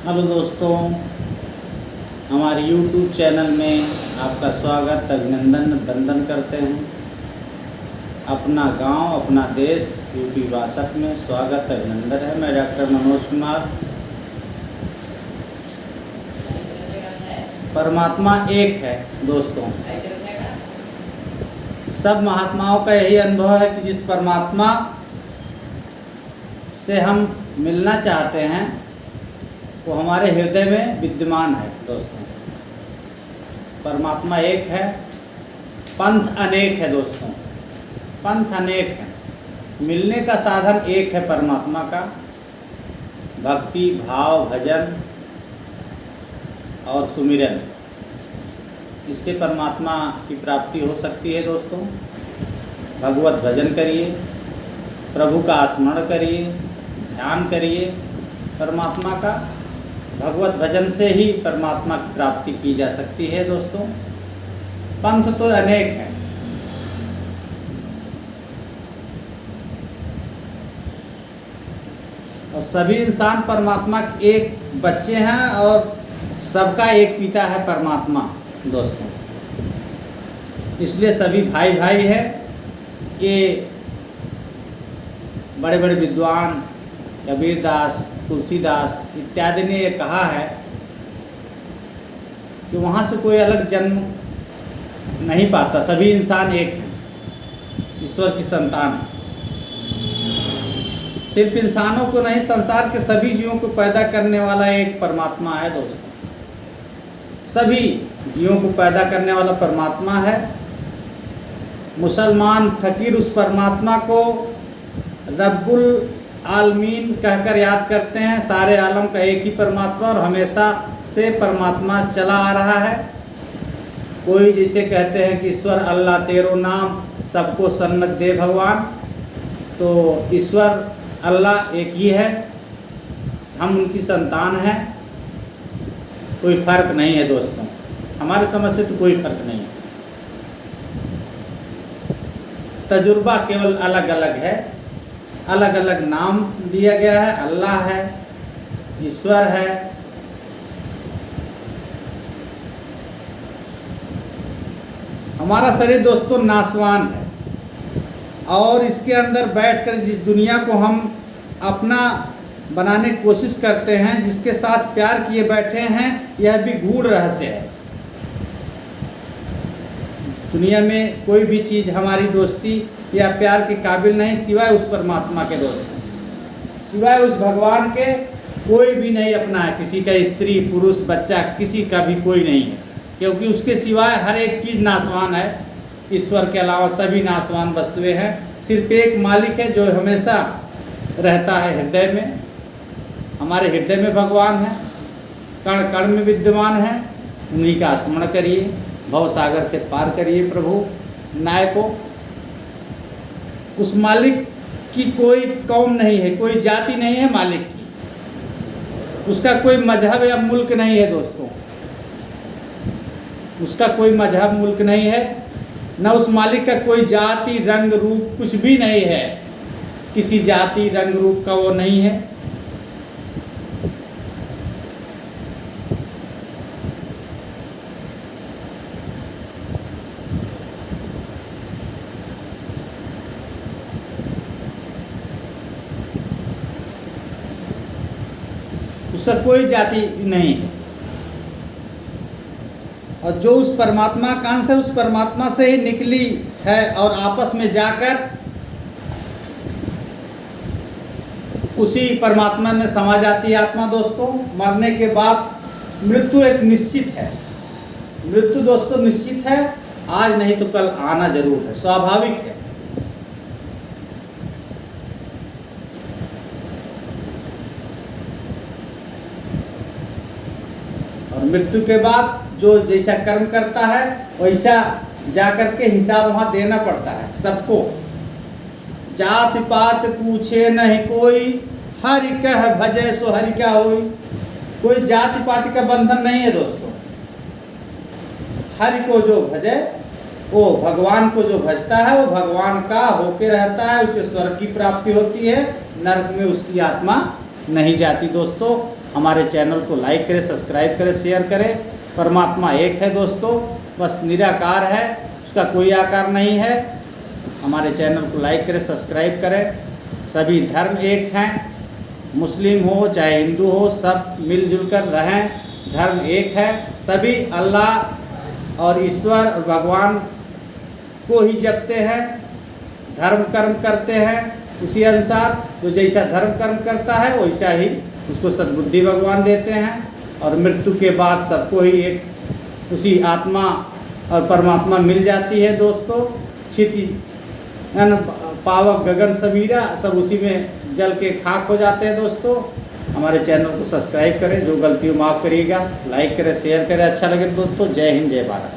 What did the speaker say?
Hello दोस्तों, हमारे YouTube channel में आपका स्वागत अभिनंदन वंदन करते हैं। अपना गांव अपना देश यूपी भाषा में स्वागत अभिनंदन है। मैं डॉक्टर मनोज कुमार। परमात्मा एक है दोस्तों। सब महात्माओं का यही अनुभव है कि जिस परमात्मा से हम मिलना चाहते हैं वो हमारे हृदय में विद्यमान है दोस्तों। परमात्मा एक है, पंथ अनेक है दोस्तों। पंथ अनेक है, मिलने का साधन एक है परमात्मा का। भक्ति, भाव, भजन और सुमिरन, इससे परमात्मा की प्राप्ति हो सकती है दोस्तों। भगवत भजन करिए, प्रभु का स्मरण करिए, ध्यान करिए परमात्मा का। भगवत भजन से ही परमात्मा की प्राप्ति की जा सकती है दोस्तों। पंथ तो अनेक हैं, और सभी इंसान परमात्मा के एक बच्चे हैं और सबका एक पिता है परमात्मा दोस्तों। इसलिए सभी भाई भाई है। ये बड़े बड़े विद्वान कबीरदास, तुलसीदास इत्यादि ने ये कहा है कि वहाँ से कोई अलग जन्म नहीं पाता, सभी इंसान एक हैं, ईश्वर की संतान। सिर्फ इंसानों को नहीं, संसार के सभी जीवों को पैदा करने वाला एक परमात्मा है दोस्तों। सभी जीवों को पैदा करने वाला परमात्मा है। मुसलमान फकीर उस परमात्मा को रब्बुल आलमीन कहकर याद करते हैं। सारे आलम का एक ही परमात्मा और हमेशा से परमात्मा चला आ रहा है। कोई जिसे कहते हैं कि ईश्वर अल्लाह तेरो नाम सबको सन्नत दे भगवान, तो ईश्वर अल्लाह एक ही है, हम उनकी संतान हैं। कोई फर्क नहीं है दोस्तों, हमारे समझ से तो कोई फर्क नहीं है। तजुर्बा केवल अलग अलग है, अलग अलग नाम दिया गया है। अल्लाह है, ईश्वर है। हमारा शरीर दोस्तों नाशवान है, और इसके अंदर बैठकर जिस दुनिया को हम अपना बनाने की कोशिश करते हैं, जिसके साथ प्यार किए बैठे हैं, यह भी गूढ़ रहस्य है। दुनिया में कोई भी चीज़ हमारी दोस्ती या प्यार के काबिल नहीं सिवाय उस परमात्मा के दोस्तों, सिवाय उस भगवान के कोई भी नहीं अपना है। किसी का स्त्री पुरुष बच्चा किसी का भी कोई नहीं है, क्योंकि उसके सिवाय हर एक चीज़ नाशवान है। ईश्वर के अलावा सभी नाशवान वस्तुएं हैं। सिर्फ एक मालिक है जो हमेशा रहता है हृदय में। हमारे हृदय में भगवान है, कण कण में विद्यमान है। उन्हीं का स्मरण करिए, भव सागर से पार करिए प्रभु न्याय को। उस मालिक की कोई कौम नहीं है, कोई जाति नहीं है मालिक की। उसका कोई मजहब या मुल्क नहीं है दोस्तों। उसका कोई मजहब मुल्क नहीं है, न उस मालिक का कोई जाति रंग रूप कुछ भी नहीं है। किसी जाति रंग रूप का वो नहीं है। उसका कोई जाति नहीं है। और जो उस परमात्मा का अंश है, उस परमात्मा से ही निकली है, और आपस में जाकर उसी परमात्मा में समा जाती है आत्मा दोस्तों। मरने के बाद मृत्यु एक निश्चित है। मृत्यु दोस्तों निश्चित है, आज नहीं तो कल आना जरूर है, स्वाभाविक है। और मृत्यु के बाद जो जैसा कर्म करता है वैसा जाकर के हिसाब वहाँ देना पड़ता है सबको। जाति पात पूछे नहीं कोई, हरि कह भजे सो हरि क्या होई। कोई जाति पाति का बंधन नहीं है दोस्तों। हरि को जो भजे, वो भगवान को जो भजता है, वो भगवान का होके रहता है, उसे स्वर्ग की प्राप्ति होती है, नरक में उसकी आत्मा नहीं जाती दोस्तों। हमारे चैनल को लाइक करें, सब्सक्राइब करें, शेयर करें। परमात्मा एक है दोस्तों, बस निराकार है, उसका कोई आकार नहीं है। हमारे चैनल को लाइक करें, सब्सक्राइब करें। सभी धर्म एक हैं, मुस्लिम हो चाहे हिंदू हो, सब मिलजुल कर रहें। धर्म एक है, सभी अल्लाह और ईश्वर और भगवान को ही जपते हैं, धर्म कर्म करते हैं। उसी अनुसार जो जैसा धर्म कर्म करता है वैसा ही उसको सद्बुद्धि भगवान देते हैं। और मृत्यु के बाद सबको ही एक उसी आत्मा और परमात्मा मिल जाती है दोस्तों। क्षिति पावक गगन समीरा, सब उसी में जल के खाक हो जाते हैं दोस्तों। हमारे चैनल को सब्सक्राइब करें, जो गलती हो माफ़ करिएगा, लाइक करें, शेयर करें। अच्छा लगे दोस्तों। जय हिंद, जय भारत।